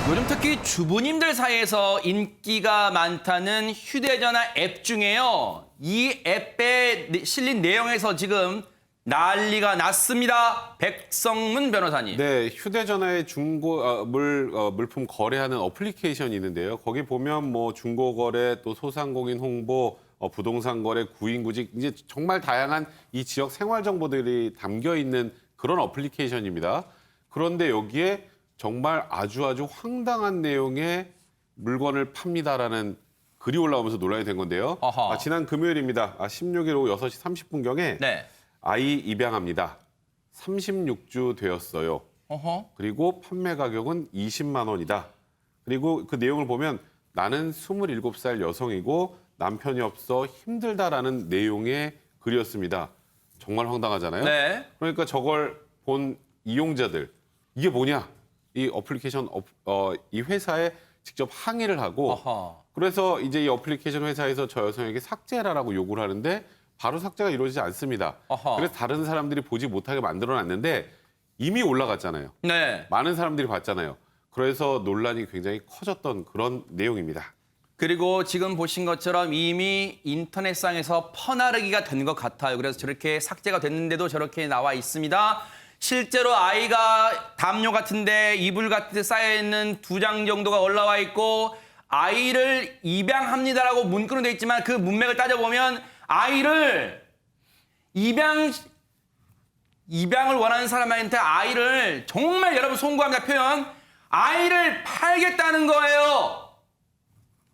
요즘 특히 주부님들 사이에서 인기가 많다는 휴대전화 앱 중에요. 이 앱에 실린 내용에서 지금 난리가 났습니다. 백성문 변호사님. 네, 휴대전화의 물품 거래하는 어플리케이션이 있는데요. 거기 보면 뭐 중고거래, 또 소상공인 홍보, 부동산 거래, 구인구직 이제 정말 다양한 이 지역 생활 정보들이 담겨 있는 그런 어플리케이션입니다. 그런데 여기에 정말 아주 황당한 내용의 물건을 팝니다라는 글이 올라오면서 논란이 된 건데요. 지난 금요일입니다. 16일 오후 6시 30분경에 네. 아이 입양합니다. 36주 되었어요. 그리고 판매 가격은 20만 원이다. 그리고 그 내용을 보면 나는 27살 여성이고 남편이 없어 힘들다라는 내용의 글이었습니다. 정말 황당하잖아요. 네. 그러니까 저걸 본 이용자들 이게 뭐냐? 이 어플리케이션 이 회사에 직접 항의를 하고 그래서 이제 이 어플리케이션 회사에서 저 여성에게 삭제해라라고 요구를 하는데 바로 삭제가 이루어지지 않습니다. 그래서 다른 사람들이 보지 못하게 만들어놨는데 이미 올라갔잖아요. 네. 많은 사람들이 봤잖아요. 그래서 논란이 굉장히 커졌던 그런 내용입니다. 그리고 지금 보신 것처럼 이미 인터넷상에서 퍼나르기가 된 것 같아요. 그래서 저렇게 삭제가 됐는데도 저렇게 나와 있습니다. 실제로 아이가 담요 같은데 이불 같은 데 쌓여있는 2장 정도가 올라와 있고 아이를 입양합니다라고 문구는 돼 있지만 그 문맥을 따져보면 아이를 입양을 원하는 사람한테 아이를 정말 여러분 송구합니다. 표현. 아이를 팔겠다는 거예요.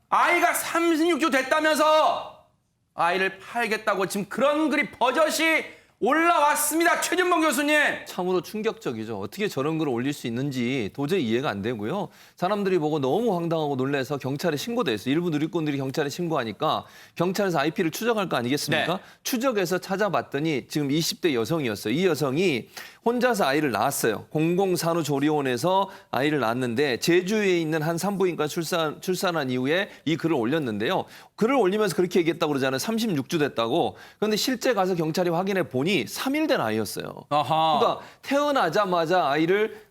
아이가 36주 됐다면서 아이를 팔겠다고 지금 그런 글이 버젓이 올라왔습니다. 최진봉 교수님. 참으로 충격적이죠. 어떻게 저런 글을 올릴 수 있는지 도저히 이해가 안 되고요. 사람들이 보고 너무 황당하고 놀라서 경찰에 신고됐어요. 일부 누리꾼들이 경찰에 신고하니까 경찰에서 IP를 추적할 거 아니겠습니까? 네. 추적해서 찾아봤더니 지금 20대 여성이었어요. 이 여성이 혼자서 아이를 낳았어요. 공공산후조리원에서 아이를 낳았는데 제주에 있는 한 산부인과 출산한 이후에 이 글을 올렸는데요. 글을 올리면서 그렇게 얘기했다고 그러잖아요. 36주 됐다고. 그런데 실제 가서 경찰이 확인해 보니 3일 된 아이였어요. 그러니까 태어나자마자 아이를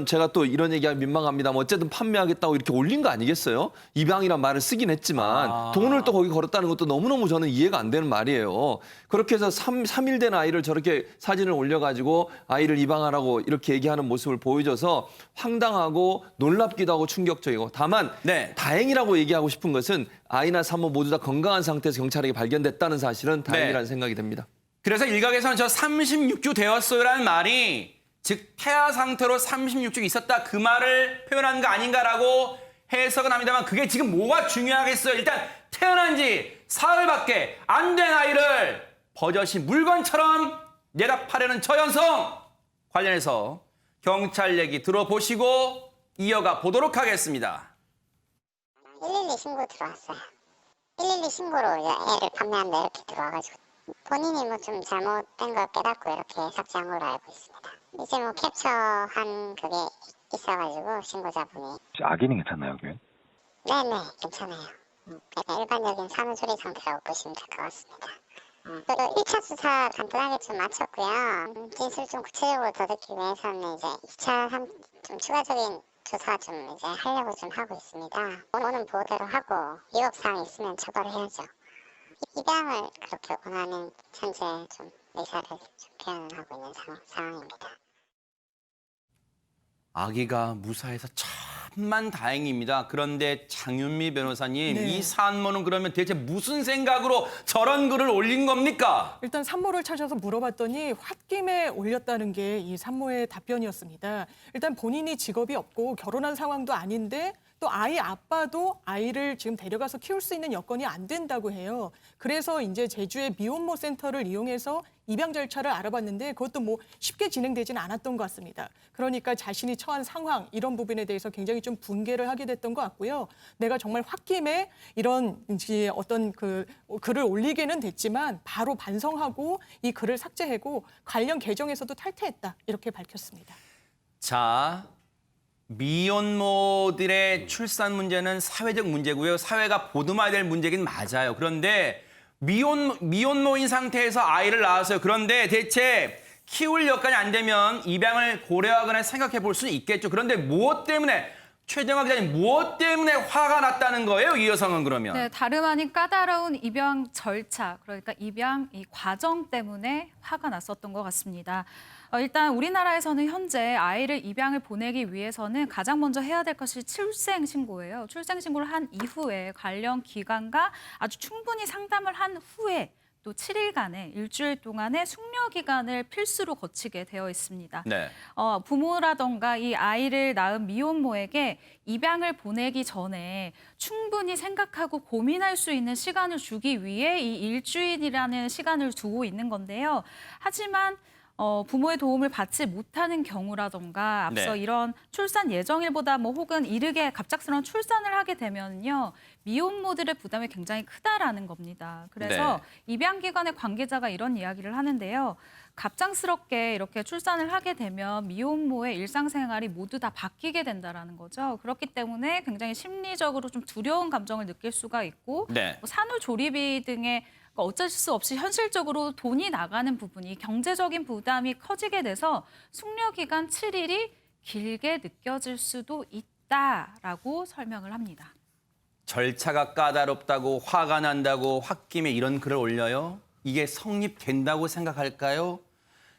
제가 또 이런 얘기하면 민망합니다. 어쨌든 판매하겠다고 이렇게 올린 거 아니겠어요? 입양이란 말을 쓰긴 했지만 돈을 또 거기 걸었다는 것도 너무너무 저는 이해가 안 되는 말이에요. 그렇게 해서 3일 된 아이를 저렇게 사진을 올려가지고 아이를 입양하라고 이렇게 얘기하는 모습을 보여줘서 황당하고 놀랍기도 하고 충격적이고 다만 다행이라고 얘기하고 싶은 것은 아이나 산모 모두 다 건강한 상태에서 경찰에게 발견됐다는 사실은 다행이라는 생각이 듭니다. 그래서 일각에서는 저 36주 되었어요라는 말이 즉 태아 상태로 36주 있었다 그 말을 표현한 거 아닌가라고 해석은 합니다만 그게 지금 뭐가 중요하겠어요. 일단 태어난 지 사흘밖에 안 된 아이를 버젓이 물건처럼 내다 파려는 저 여성 관련해서 경찰 얘기 들어보시고 이어가 보도록 하겠습니다. 112 신고 들어왔어요. 112 신고로 애를 판매한다 이렇게 들어와가지고 본인이 뭐 좀 잘못된 걸 깨닫고 이렇게 삭제한 걸로 알고 있습니다. 이제 뭐 캡처한 그게 있어가지고 신고자분이. 아기는 괜찮나요, 그게? 네네 괜찮아요. 그냥 일반적인 산후조리 상태라고 보시면 될 것 같습니다. 그 1차 수사 간단하게 좀 마쳤고요. 진술 좀 구체적으로 더 듣기 위해서는 이제 2차 좀 추가적인 조사 좀 이제 하려고 좀 하고 있습니다. 오는 보호대로 하고 위법사항이 있으면 처벌을 해야죠. 입양을 그렇게 원하는 현재 좀 의사를 좀 표현을 하고 있는 상황입니다. 아기가 무사해서 참만 다행입니다. 그런데 장윤미 변호사님, 이 산모는 그러면 대체 무슨 생각으로 저런 글을 올린 겁니까? 일단 산모를 찾아서 물어봤더니 홧김에 올렸다는 게 이 산모의 답변이었습니다. 일단 본인이 직업이 없고 결혼한 상황도 아닌데 또 아이 아빠도 아이를 지금 데려가서 키울 수 있는 여건이 안 된다고 해요. 그래서 이제 제주의 미혼모 센터를 이용해서 입양 절차를 알아봤는데 그것도 뭐 쉽게 진행되지는 않았던 것 같습니다. 그러니까 자신이 처한 상황 이런 부분에 대해서 굉장히 좀 분개를 하게 됐던 것 같고요. 내가 정말 홧김에 이런 어떤 그 글을 올리게는 됐지만 바로 반성하고 이 글을 삭제하고 관련 계정에서도 탈퇴했다 이렇게 밝혔습니다. 자, 미혼모들의 출산 문제는 사회적 문제고요. 사회가 보듬어야 될 문제긴 맞아요. 그런데 미혼모인 상태에서 아이를 낳았어요. 그런데 대체 키울 여건이 안 되면 입양을 고려하거나 생각해 볼 수는 있겠죠. 그런데 무엇 때문에 최정화 기자님, 무엇 때문에 화가 났다는 거예요, 이 여성은 그러면? 네, 다름 아닌 까다로운 입양 절차, 그러니까 입양 이 과정 때문에 화가 났었던 것 같습니다. 일단 우리나라에서는 현재 아이를 입양을 보내기 위해서는 가장 먼저 해야 될 것이 출생 신고예요. 출생 신고를 한 이후에 관련 기관과 아주 충분히 상담을 한 후에 또 7일간의 일주일 동안의 숙려 기간을 필수로 거치게 되어 있습니다. 네. 부모라던가 이 아이를 낳은 미혼모에게 입양을 보내기 전에 충분히 생각하고 고민할 수 있는 시간을 주기 위해 이 일주일이라는 시간을 두고 있는 건데요. 하지만 부모의 도움을 받지 못하는 경우라던가 앞서 네. 이런 출산 예정일보다 혹은 이르게 갑작스러운 출산을 하게 되면요. 미혼모들의 부담이 굉장히 크다라는 겁니다. 그래서 입양기관의 관계자가 이런 이야기를 하는데요. 갑작스럽게 이렇게 출산을 하게 되면 미혼모의 일상생활이 모두 다 바뀌게 된다라는 거죠. 그렇기 때문에 굉장히 심리적으로 좀 두려운 감정을 느낄 수가 있고 네. 산후조리비 등의 어쩔 수 없이 현실적으로 돈이 나가는 부분이 경제적인 부담이 커지게 돼서 숙려기간 7일이 길게 느껴질 수도 있다라고 설명을 합니다. 절차가 까다롭다고 화가 난다고 홧김에 이런 글을 올려요? 이게 성립된다고 생각할까요?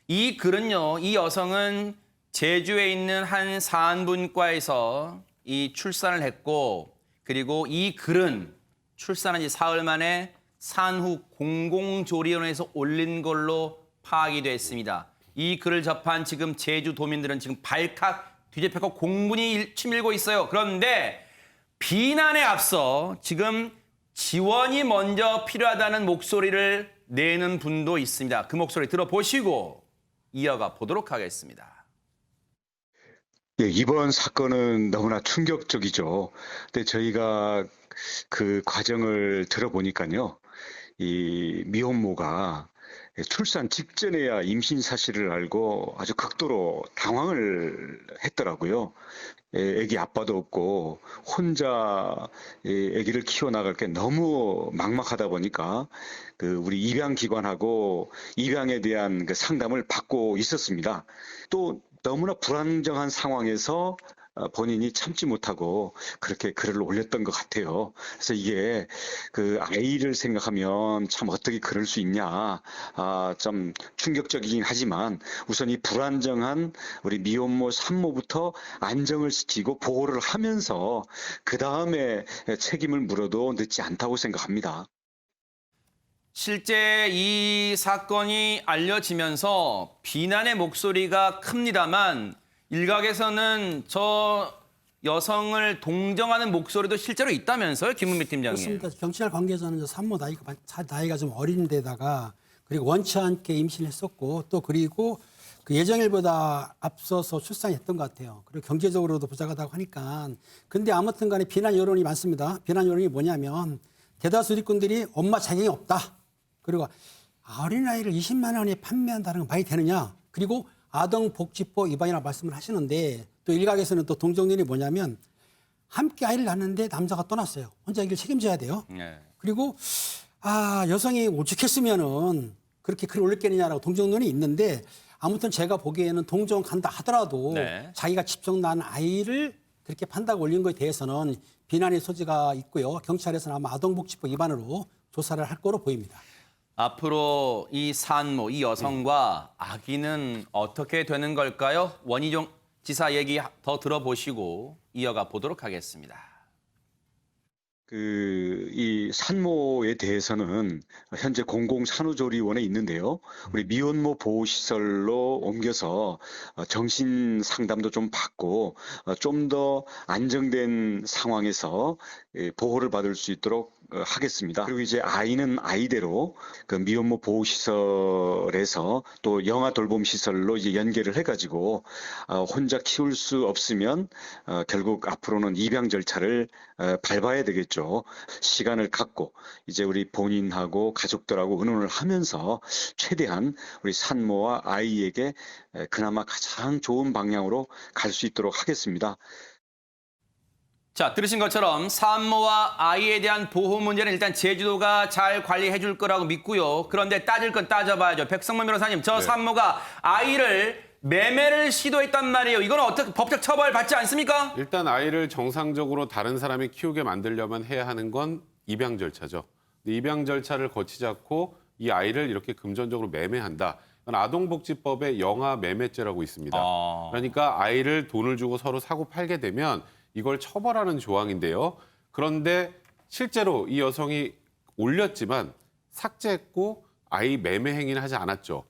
이 글은요, 이 여성은 제주에 있는 한 산부인과에서 이 출산을 했고, 그리고 이 글은 출산한 지 사흘 만에 산후 공공조리원에서 올린 걸로 파악이 됐습니다. 이 글을 접한 지금 제주도민들은 지금 발칵 뒤집혔고 공분이 치밀고 있어요. 그런데 비난에 앞서 지금 지원이 먼저 필요하다는 목소리를 내는 분도 있습니다. 그 목소리 들어보시고 이어가 보도록 하겠습니다. 예, 이번 사건은 너무나 충격적이죠. 근데 저희가 그 과정을 들어보니까요. 이 미혼모가 출산 직전에야 임신 사실을 알고 아주 극도로 당황을 했더라고요. 아기 아빠도 없고 혼자 아기를 키워나갈 게 너무 막막하다 보니까 그 우리 입양기관하고 입양에 대한 그 상담을 받고 있었습니다. 또 너무나 불안정한 상황에서 본인이 참지 못하고 그렇게 글을 올렸던 것 같아요. 그래서 이게 그 아이를 생각하면 참 어떻게 그럴 수 있냐, 좀 충격적이긴 하지만 우선 이 불안정한 우리 미혼모 산모부터 안정을 시키고 보호를 하면서 그 다음에 책임을 물어도 늦지 않다고 생각합니다. 실제 이 사건이 알려지면서 비난의 목소리가 큽니다만 일각에서는 저 여성을 동정하는 목소리도 실제로 있다면서요, 김은미 팀장님. 그렇습니다. 경찰 관계자는 산모 나이가 좀 어린 데다가 그리고 원치 않게 임신했었고 또 그리고 그 예정일보다 앞서서 출산했던 것 같아요. 그리고 경제적으로도 부자하다고 하니까. 근데 아무튼 간에 비난 여론이 많습니다. 비난 여론이 뭐냐면 대다수 일꾼들이 엄마 자격이 없다. 그리고 어린아이를 20만 원에 판매한다는 건 말이 되느냐. 그리고 아동복지법 위반이라고 말씀을 하시는데 또 일각에서는 또 동정론이 뭐냐면 함께 아이를 낳는데 남자가 떠났어요. 혼자 이걸 책임져야 돼요. 네. 그리고 여성이 오죽했으면은 그렇게 글 올렸겠느냐라고 동정론이 있는데 아무튼 제가 보기에는 동정 간다 하더라도 네. 자기가 직접 낳은 아이를 그렇게 판다고 올린 것에 대해서는 비난의 소지가 있고요. 경찰에서는 아마 아동복지법 위반으로 조사를 할 거로 보입니다. 앞으로 이 산모, 이 여성과 아기는 어떻게 되는 걸까요? 원희종 지사 얘기 더 들어보시고 이어가 보도록 하겠습니다. 이 산모에 대해서는 현재 공공산후조리원에 있는데요. 우리 미혼모 보호시설로 옮겨서 정신 상담도 좀 받고 좀 더 안정된 상황에서 보호를 받을 수 있도록 하겠습니다. 그리고 이제 아이는 아이대로 그 미혼모 보호시설에서 또 영아 돌봄 시설로 이제 연계를 해가지고 혼자 키울 수 없으면 결국 앞으로는 입양 절차를 밟아야 되겠죠. 시간을 갖고 이제 우리 본인하고 가족들하고 의논을 하면서 최대한 우리 산모와 아이에게 그나마 가장 좋은 방향으로 갈 수 있도록 하겠습니다. 자, 들으신 것처럼 산모와 아이에 대한 보호 문제는 일단 제주도가 잘 관리해 줄 거라고 믿고요. 그런데 따질 건 따져봐야죠. 백성문 변호사님, 저 산모가 아이를 매매를 시도했단 말이에요. 이건 어떻게 법적 처벌 받지 않습니까? 일단 아이를 정상적으로 다른 사람이 키우게 만들려면 해야 하는 건 입양 절차죠. 근데 입양 절차를 거치지 않고 이 아이를 이렇게 금전적으로 매매한다. 이건 아동복지법의 영아 매매죄라고 있습니다. 그러니까 아이를 돈을 주고 서로 사고 팔게 되면 이걸 처벌하는 조항인데요. 그런데 실제로 이 여성이 올렸지만 삭제했고 아이 매매 행위는 하지 않았죠.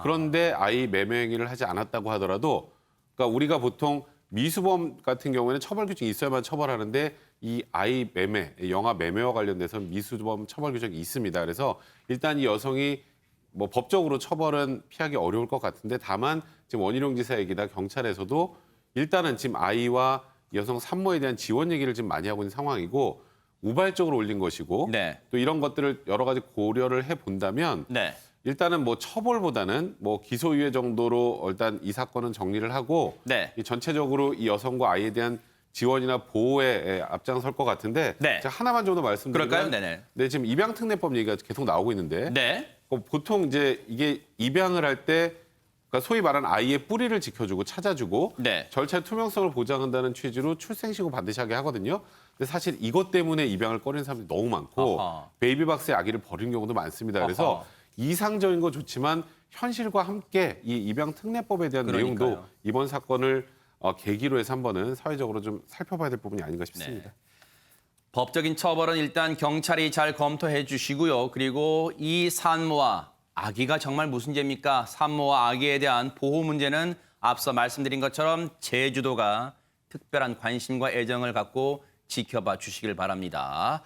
그런데 아이 매매 행위를 하지 않았다고 하더라도 그러니까 우리가 보통 미수범 같은 경우에는 처벌 규정이 있어야만 처벌하는데 이 아이 매매, 영아 매매와 관련돼서 미수범 처벌 규정이 있습니다. 그래서 일단 이 여성이 뭐 법적으로 처벌은 피하기 어려울 것 같은데 다만 지금 원희룡 지사 얘기다 경찰에서도 일단은 지금 아이와 여성 산모에 대한 지원 얘기를 지금 많이 하고 있는 상황이고 우발적으로 올린 것이고 네. 또 이런 것들을 여러 가지 고려를 해 본다면 네. 일단은 뭐 처벌보다는 뭐 기소유예 정도로 일단 이 사건은 정리를 하고 네. 이 전체적으로 이 여성과 아이에 대한 지원이나 보호에 앞장설 것 같은데 네. 제가 하나만 좀 더 말씀드리면 그럴까요? 네네. 네, 지금 입양특례법 얘기가 계속 나오고 있는데 네. 보통 이제 이게 입양을 할 때 그러니까 소위 말하는 아이의 뿌리를 지켜주고 찾아주고 네. 절차의 투명성을 보장한다는 취지로 출생신고 반드시 하게 하거든요. 근데 사실 이것 때문에 입양을 꺼리는 사람들이 너무 많고 아하. 베이비박스에 아기를 버리는 경우도 많습니다. 그래서 아하. 이상적인 거 좋지만 현실과 함께 이 입양특례법에 대한 그러니까요. 내용도 이번 사건을 계기로 해서 한번은 사회적으로 좀 살펴봐야 될 부분이 아닌가 싶습니다. 네. 법적인 처벌은 일단 경찰이 잘 검토해 주시고요. 그리고 이 산모와 아기가 정말 무슨 죄입니까? 산모와 아기에 대한 보호 문제는 앞서 말씀드린 것처럼 제주도가 특별한 관심과 애정을 갖고 지켜봐 주시길 바랍니다.